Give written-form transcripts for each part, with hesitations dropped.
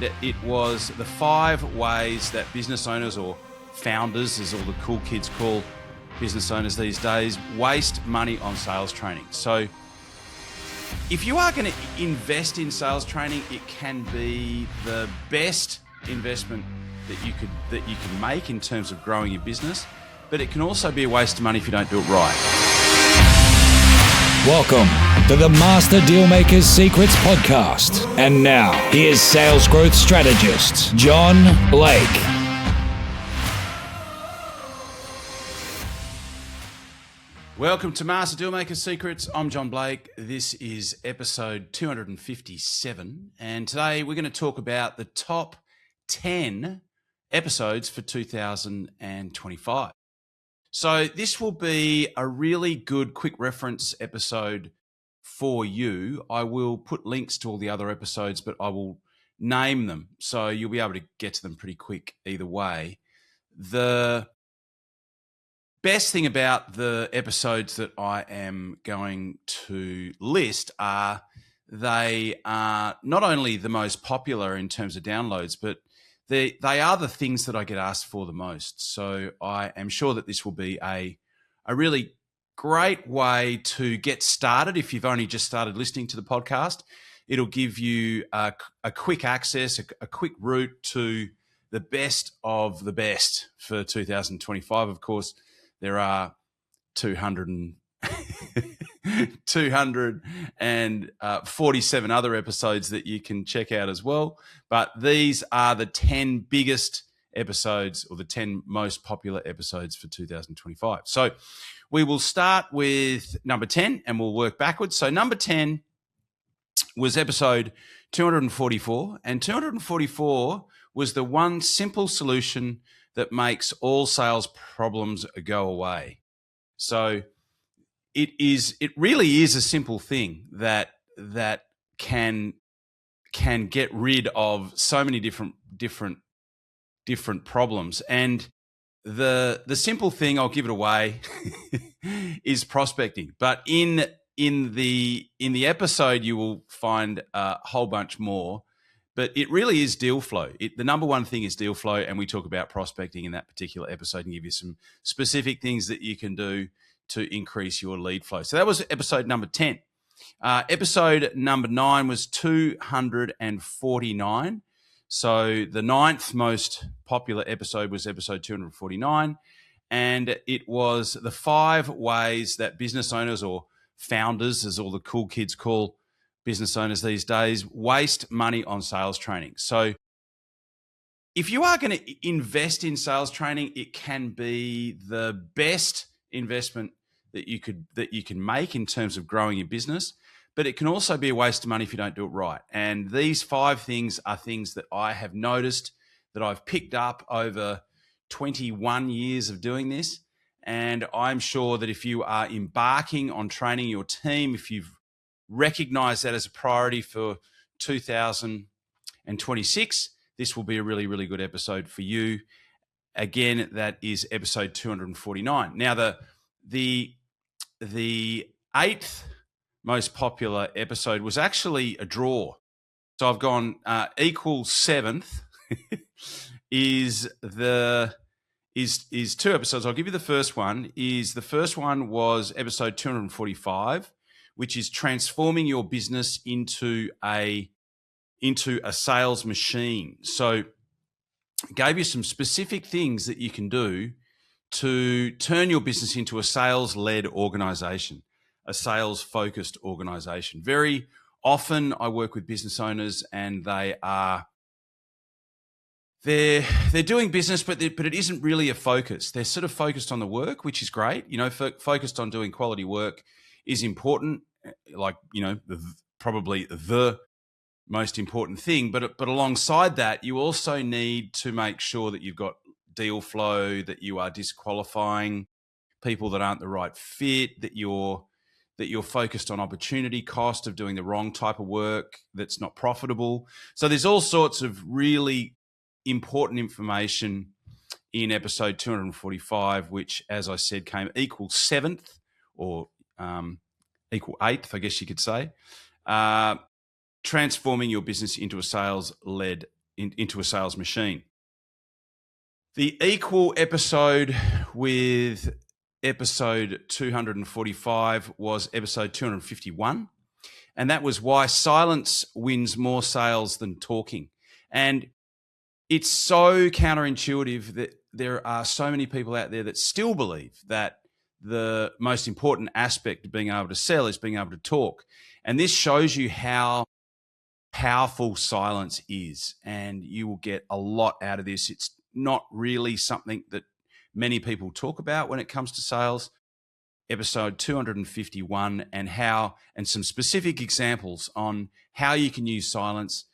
and it was the 5 ways that business owners, or founders, as all the cool kids call business owners these days, waste money on sales training. So if you are going to invest in sales training, it can be the best investment that you can make in terms of growing your business, but it can also be a waste of money if you don't do it right. Welcome to the Master Dealmaker's Secrets podcast. And now, here's sales growth strategist, John Blake. Welcome to Master Dealmaker's Secrets. I'm John Blake. This is episode 257. And today we're going to talk about the top 10 episodes for 2025. So this will be a really good quick reference episode for you. I will put links to all the other episodes, but I will name them. So you'll be able to get to them pretty quick either way. The best thing about the episodes that I am going to list are they are not only the most popular in terms of downloads, but they are the things that I get asked for the most. So I am sure that this will be a really great way to get started if you've only just started listening to the podcast. It'll give you a quick access, a quick route to the best of the best for 2025. Of course, there are 247 other episodes that you can check out as well. But these are the 10 biggest episodes, or the 10 most popular episodes for 2025. So we will start with number 10 and we'll work backwards. So number 10 was episode 244, and 244 was the one simple solution that makes all sales problems go away. So it really is a simple thing that can get rid of so many different problems. And the simple thing, I'll give it away, is prospecting. But in the episode you will find a whole bunch more. But it really is deal flow. The number one thing is deal flow, and we talk about prospecting in that particular episode and give you some specific things that you can do to increase your lead flow. So that was episode number 10. Episode number 9 was 249. So the 9th most popular episode was episode 249, and it was the 5 ways that business owners, or founders, as all the cool kids call business owners these days, waste money on sales training. So if you are going to invest in sales training, it can be the best investment that you can make in terms of growing your business, but it can also be a waste of money if you don't do it right. And these 5 things are things that I have noticed, that I've picked up over 21 years of doing this. And I'm sure that if you are embarking on training your team, if you've recognized that as a priority for 2026, this will be a really, really good episode for you. Again, that is episode 249. Now, the 8th most popular episode was actually a draw. So I've gone equal 7th is 2 episodes. I'll give you the first one. The first one was episode 245, which is transforming your business into a sales machine. So I gave you some specific things that you can do to turn your business into a sales-led organization, a sales-focused organization. Very often I work with business owners and they're doing business, but it isn't really a focus. They're sort of focused on the work, which is great. Focused on doing quality work is important, probably the most important thing. But alongside that, you also need to make sure that you've got deal flow, that you are disqualifying people that aren't the right fit, that you're focused on opportunity cost of doing the wrong type of work that's not profitable. So there's all sorts of really important information in episode 245, which, as I said, came equal 7th, or equal 8th, I guess you could say. Transforming your business into a sales-led into a sales machine. The equal episode with episode 245 was episode 251. And that was why silence wins more sales than talking. And it's so counterintuitive that there are so many people out there that still believe that the most important aspect of being able to sell is being able to talk. And this shows you how powerful silence is. And you will get a lot out of this. It's not really something that many people talk about when it comes to sales. Episode 251 and some specific examples on how you can use silence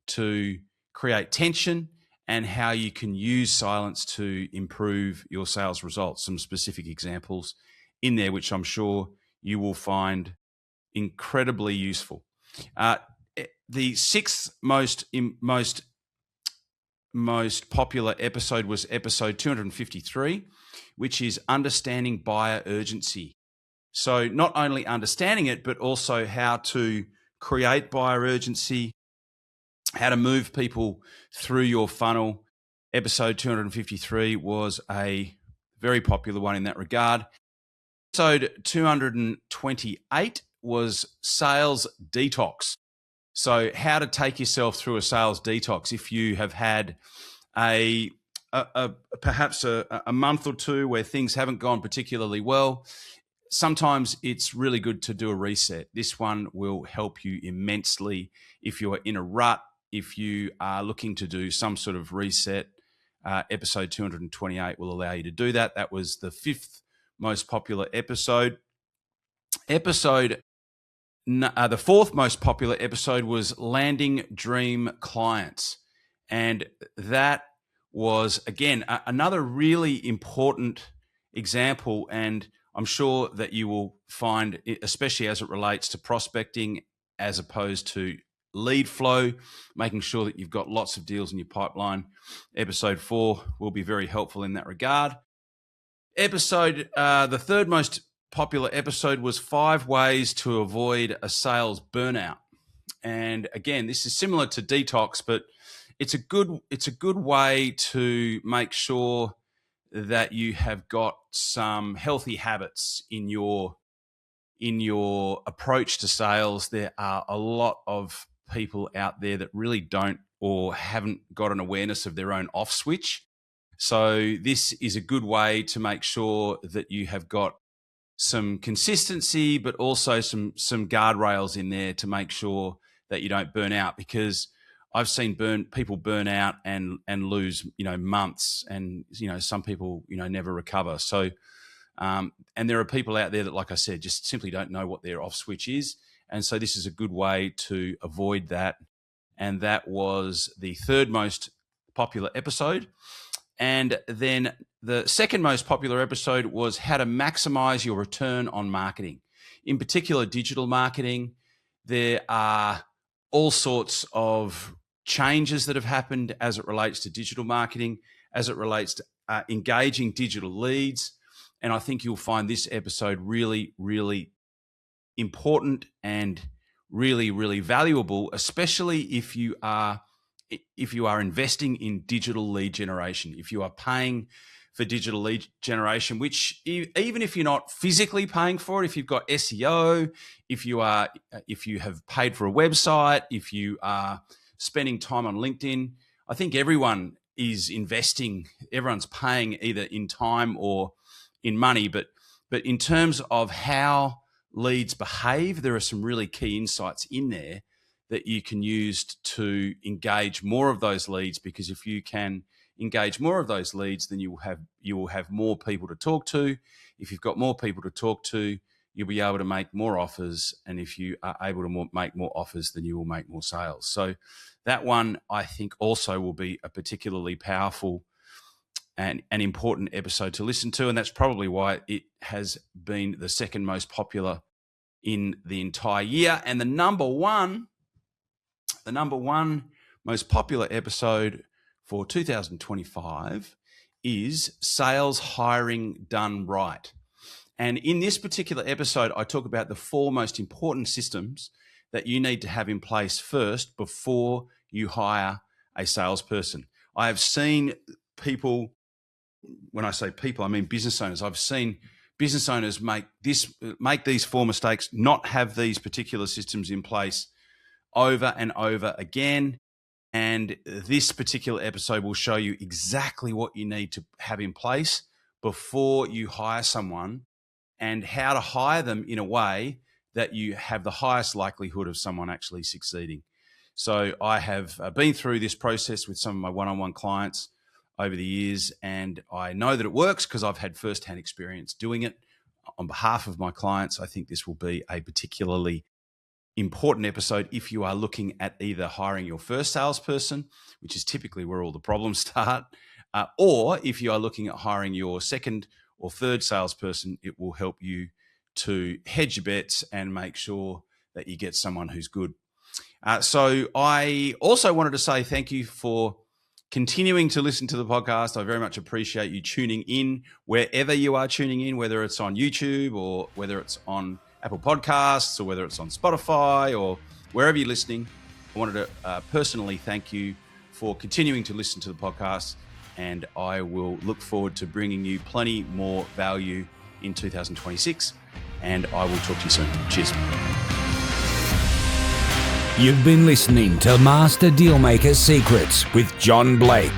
to create tension and how you can use silence to improve your sales results. Some specific examples in there, which I'm sure you will find incredibly useful. The sixth most popular episode was episode 253, which is understanding buyer urgency. So not only understanding it, but also how to create buyer urgency, how to move people through your funnel. Episode 253 was a very popular one in that regard. Episode 228 was sales detox. So how to take yourself through a sales detox if you have had perhaps a month or two where things haven't gone particularly well. Sometimes it's really good to do a reset. This one will help you immensely if you're in a rut, if you are looking to do some sort of reset. Episode 228 will allow you to do that. That was the fifth most popular episode. The fourth most popular episode was landing dream clients. And that was, again, another really important example. And I'm sure that you will find, especially as it relates to prospecting as opposed to lead flow, making sure that you've got lots of deals in your pipeline. Episode 4 will be very helpful in that regard. The third most popular episode was 5 ways to avoid a sales burnout. And again, this is similar to Detox, but it's a good way to make sure that you have got some healthy habits in your approach to sales. There are a lot of people out there that really don't or haven't got an awareness of their own off switch. So this is a good way to make sure that you have got some consistency, but also some guardrails in there to make sure that you don't burn out, because I've seen people burn out and lose, months, and, some people, never recover. So, and there are people out there that, like I said, just simply don't know what their off switch is. And so this is a good way to avoid that. And that was the third most popular episode. And then the second most popular episode was how to maximize your return on marketing, in particular, digital marketing. There are all sorts of changes that have happened as it relates to digital marketing, as it relates to engaging digital leads. And I think you'll find this episode really, really important and really, really valuable, especially if you are investing in digital lead generation, if you are paying for digital lead generation, which even if you're not physically paying for it, if you've got SEO, if you have paid for a website, if you are spending time on LinkedIn, I think everyone is investing, everyone's paying either in time or in money. But in terms of how leads behave, there are some really key insights in there that you can use to engage more of those leads, because if you can engage more of those leads, then you will have more people to talk to. If you've got more people to talk to, you'll be able to make more offers. And if you are able to make more offers, then you will make more sales. So that one, I think, also will be a particularly powerful and an important episode to listen to. And that's probably why it has been the second most popular in the entire year. And the number one most popular episode for 2025 is Sales Hiring Done Right. And in this particular episode, I talk about the 4 most important systems that you need to have in place first before you hire a salesperson. I have seen people, when I say people, I mean business owners. I've seen business owners make these 4 mistakes, not have these particular systems in place over and over again. And this particular episode will show you exactly what you need to have in place before you hire someone, and how to hire them in a way that you have the highest likelihood of someone actually succeeding. So I have been through this process with some of my one-on-one clients over the years, and I know that it works because I've had firsthand experience doing it on behalf of my clients. I think this will be a particularly important episode if you are looking at either hiring your first salesperson, which is typically where all the problems start, or if you are looking at hiring your second or third salesperson. It will help you to hedge your bets and make sure that you get someone who's good. So I also wanted to say thank you for continuing to listen to the podcast. I very much appreciate you tuning in wherever you are tuning in, whether it's on YouTube or whether it's on Apple Podcasts or whether it's on Spotify or wherever you're listening. I wanted to personally thank you for continuing to listen to the podcast, and I will look forward to bringing you plenty more value in 2026, and I will talk to you soon. Cheers. You've been listening to Master Dealmaker Secrets with John Blake.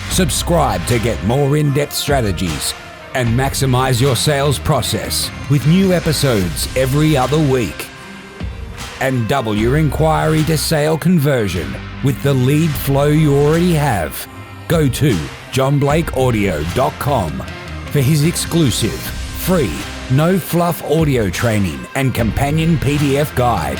Subscribe to get more in-depth strategies and maximize your sales process with new episodes every other week. And double your inquiry to sale conversion with the lead flow you already have. Go to johnblakeaudio.com for his exclusive, free, no fluff audio training and companion PDF guide.